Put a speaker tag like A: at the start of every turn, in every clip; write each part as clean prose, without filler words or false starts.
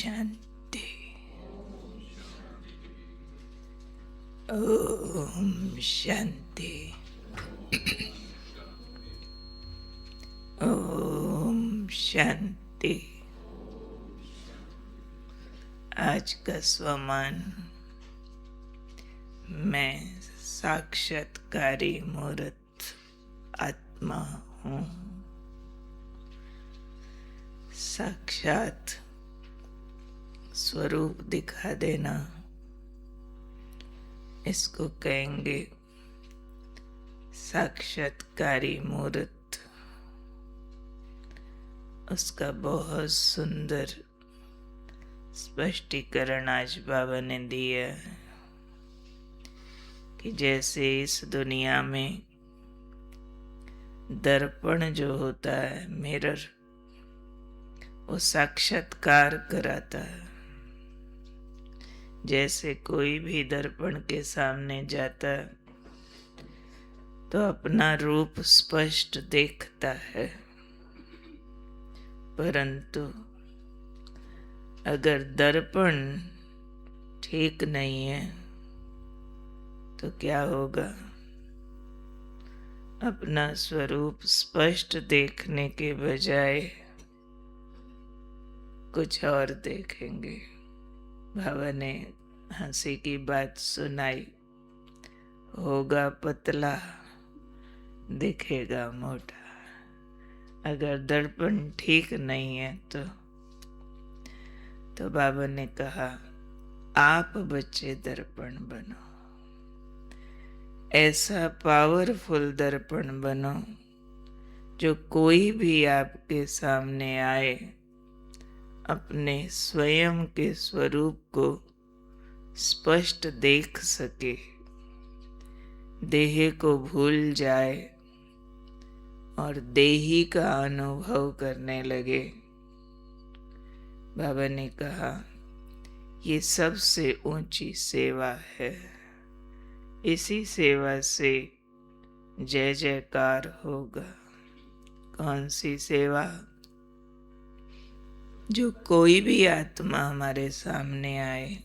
A: शांति। ओम शांति। ओम शांति। आज का स्वमान, मैं साक्षात्कारी मूर्त आत्मा हूँ। साक्षात स्वरूप दिखा देना, इसको कहेंगे साक्षात्कारी मूर्त। उसका बहुत सुंदर स्पष्टीकरण आज बाबा ने दिया है कि जैसे इस दुनिया में दर्पण जो होता है, मिरर, वो साक्षात्कार कराता है। जैसे कोई भी दर्पण के सामने जाता है तो अपना रूप स्पष्ट देखता है, परंतु अगर दर्पण ठीक नहीं है तो क्या होगा? अपना स्वरूप स्पष्ट देखने के बजाय कुछ और देखेंगे। बाबा ने हंसी की बात सुनाई, होगा पतला दिखेगा मोटा। अगर दर्पण ठीक नहीं है तो बाबा ने कहा, आप बच्चे दर्पण बनो। ऐसा पावरफुल दर्पण बनो जो कोई भी आपके सामने आए अपने स्वयं के स्वरूप को स्पष्ट देख सके, देह को भूल जाए और देही का अनुभव करने लगे। बाबा ने कहा, ये सबसे ऊंची सेवा है। इसी सेवा से जय जयकार होगा। कौन सी सेवा? जो कोई भी आत्मा हमारे सामने आए,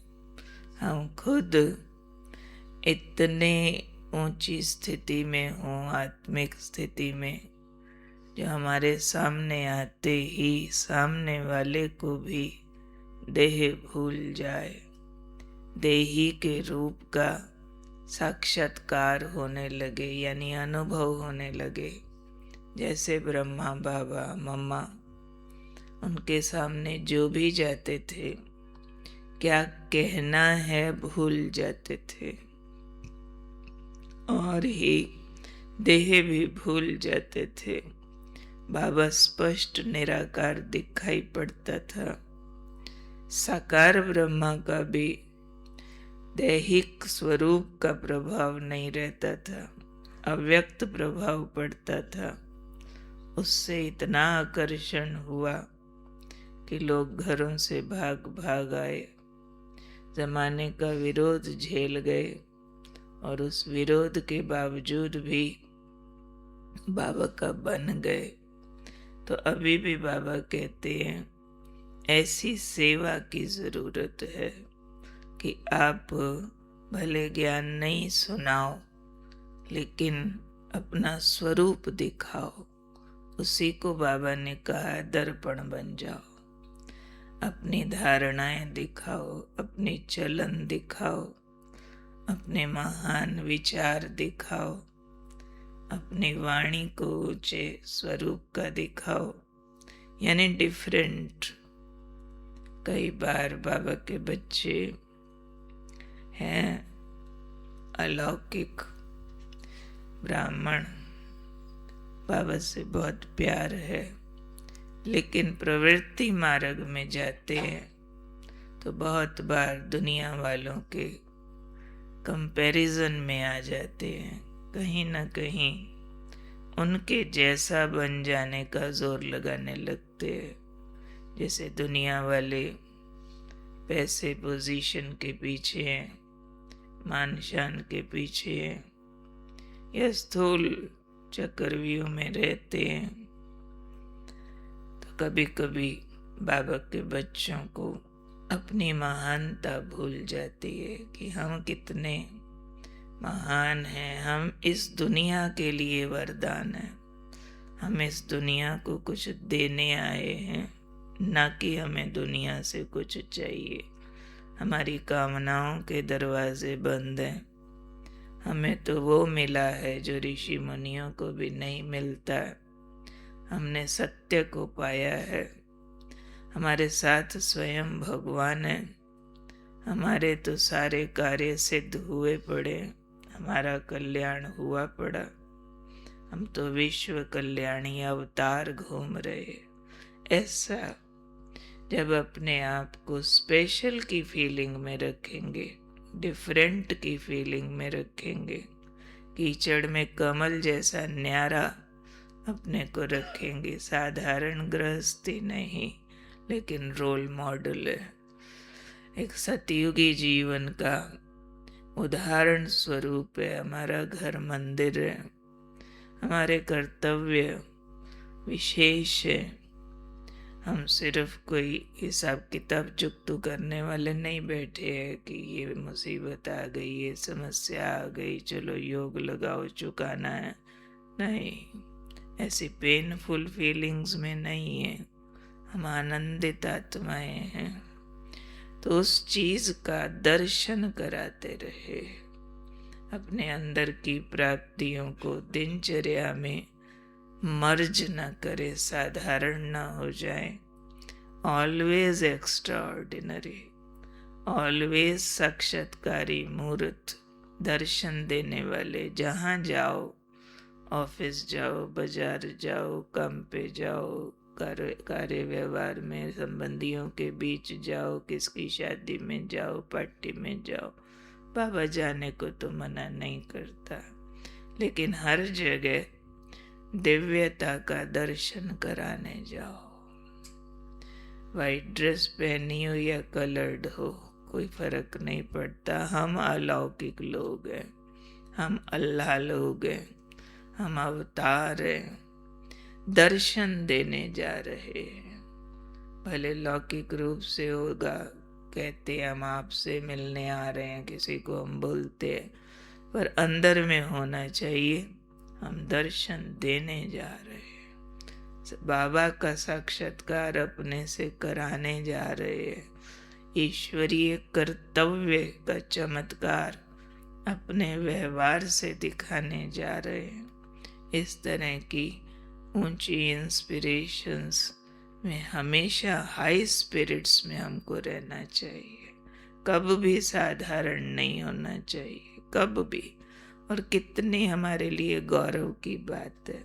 A: हम खुद इतने ऊंची स्थिति में हों, आत्मिक स्थिति में, जो हमारे सामने आते ही सामने वाले को भी देह भूल जाए, देही के रूप का साक्षात्कार होने लगे, यानी अनुभव होने लगे। जैसे ब्रह्मा बाबा, मम्मा, उनके सामने जो भी जाते थे, क्या कहना है भूल जाते थे और ही देह भी भूल जाते थे। बाबा स्पष्ट निराकार दिखाई पड़ता था। साकार ब्रह्मा का भी दैहिक स्वरूप का प्रभाव नहीं रहता था, अव्यक्त प्रभाव पड़ता था। उससे इतना आकर्षण हुआ कि लोग घरों से भाग भाग आए, जमाने का विरोध झेल गए और उस विरोध के बावजूद भी बाबा का बन गए। तो अभी भी बाबा कहते हैं, ऐसी सेवा की जरूरत है कि आप भले ज्ञान नहीं सुनाओ, लेकिन अपना स्वरूप दिखाओ। उसी को बाबा ने कहा, दर्पण बन जाओ। अपनी धारणाएं दिखाओ, अपनी चलन दिखाओ, अपने महान विचार दिखाओ, अपनी वाणी को ऊंचे स्वरूप का दिखाओ, यानी डिफरेंट। कई बार बाबा के बच्चे हैं अलौकिक ब्राह्मण, बाबा से बहुत प्यार है, लेकिन प्रवृत्ति मार्ग में जाते हैं तो बहुत बार दुनिया वालों के कंपैरिजन में आ जाते हैं। कहीं ना कहीं उनके जैसा बन जाने का जोर लगाने लगते हैं। जैसे दुनिया वाले पैसे पोजीशन के पीछे हैं, मान शान के पीछे हैं, या स्थूल चक्रव्यूह में रहते हैं। तो कभी कभी बाबा के बच्चों को अपनी महानता भूल जाती है कि हम कितने महान हैं। हम इस दुनिया के लिए वरदान हैं। हम इस दुनिया को कुछ देने आए हैं, ना कि हमें दुनिया से कुछ चाहिए। हमारी कामनाओं के दरवाजे बंद हैं। हमें तो वो मिला है जो ऋषि मुनियों को भी नहीं मिलता है। हमने सत्य को पाया है। हमारे साथ स्वयं भगवान है। हमारे तो सारे कार्य सिद्ध हुए पड़े। हमारा कल्याण हुआ पड़ा। हम तो विश्व कल्याणी अवतार घूम रहे। ऐसा जब अपने आप को स्पेशल की फीलिंग में रखेंगे, डिफरेंट की फीलिंग में रखेंगे, कीचड़ में कमल जैसा न्यारा अपने को रखेंगे, साधारण गृहस्थी नहीं लेकिन रोल मॉडल है। एक सतयुगी जीवन का उदाहरण स्वरूप है। हमारा घर मंदिर है। हमारे कर्तव्य विशेष है। हम सिर्फ कोई हिसाब किताब चुकतू करने वाले नहीं बैठे हैं कि ये मुसीबत आ गई, ये समस्या आ गई, चलो योग लगाओ, चुकाना है। नहीं, ऐसी पेनफुल फीलिंग्स में नहीं है। हम आनंदित आत्माएं हैं। तो उस चीज का दर्शन कराते रहे। अपने अंदर की प्राप्तियों को दिनचर्या में मर्ज न करे, साधारण न हो जाए। ऑलवेज एक्स्ट्राऑर्डिनरी, ऑलवेज साक्षात्कारी मूर्त, दर्शन देने वाले। जहाँ जाओ, ऑफिस जाओ, बाजार जाओ, काम पे जाओ, कार्य व्यवहार में संबंधियों के बीच जाओ, किसकी शादी में जाओ, पार्टी में जाओ, बाबा जाने को तो मना नहीं करता, लेकिन हर जगह दिव्यता का दर्शन कराने जाओ। वाइट ड्रेस पहनी हो या कलर्ड हो, कोई फर्क नहीं पड़ता। हम अलौकिक लोग हैं। हम अल्लाह लोग हैं। हम अवतार हैं। दर्शन देने जा रहे हैं। भले लौकिक रूप से होगा, कहते हैं हम आपसे मिलने आ रहे हैं, किसी को हम बोलते हैं, पर अंदर में होना चाहिए हम दर्शन देने जा रहे हैं। बाबा का साक्षात्कार अपने से कराने जा रहे हैं। ईश्वरीय कर्तव्य का चमत्कार अपने व्यवहार से दिखाने जा रहे हैं। इस तरह की ऊंची इंस्पिरेशंस में हमेशा हाई स्पिरिट्स में हमको रहना चाहिए। कब भी साधारण नहीं होना चाहिए, कब भी। और कितनी हमारे लिए गौरव की बात है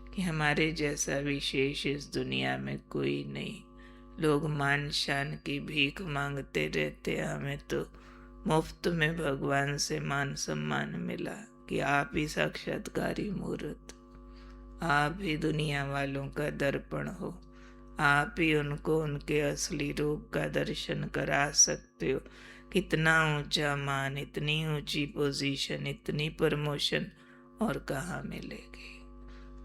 A: कि हमारे जैसा विशेष इस दुनिया में कोई नहीं। लोग मान शान की भीख मांगते रहते हैं। हमें तो मुफ्त में भगवान से मान सम्मान मिला कि आप ही साक्षात्कारी मूर्त, आप ही दुनिया वालों का दर्पण हो। आप ही उनको उनके असली रूप का दर्शन करा सकते हो। कितना ऊंचा मान, इतनी ऊंची पोजीशन, इतनी प्रमोशन और कहाँ मिलेगी।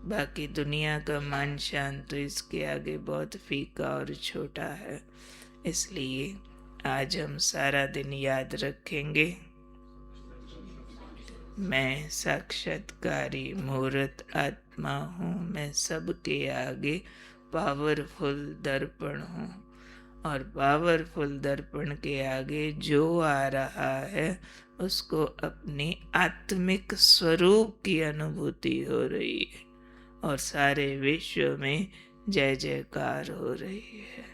A: बाकी दुनिया का मान शान तो इसके आगे बहुत फीका और छोटा है। इसलिए आज हम सारा दिन याद रखेंगे, मैं साक्षात्कारी मूर्त आत्मा हूँ। मैं सबके आगे पावरफुल दर्पण हूँ। और पावरफुल दर्पण के आगे जो आ रहा है उसको अपनी आत्मिक स्वरूप की अनुभूति हो रही है और सारे विश्व में जय जयकार हो रही है।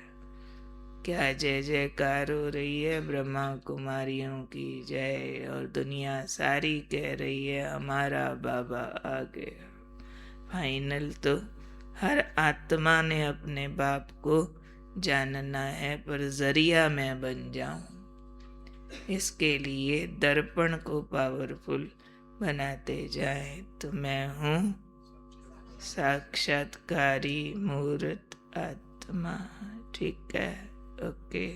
A: क्या जय जयकार हो रही है। ब्रह्मा कुमारियों की जय और दुनिया सारी कह रही है हमारा बाबा आ गया। फाइनल तो हर आत्मा ने अपने बाप को जानना है, पर जरिया मैं बन जाऊं। इसके लिए दर्पण को पावरफुल बनाते जाएं। तो मैं हूँ साक्षात्कारी मूर्त आत्मा। ठीक है, ओके।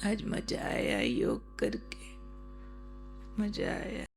A: आज मजा आया योग करके, मजा आया।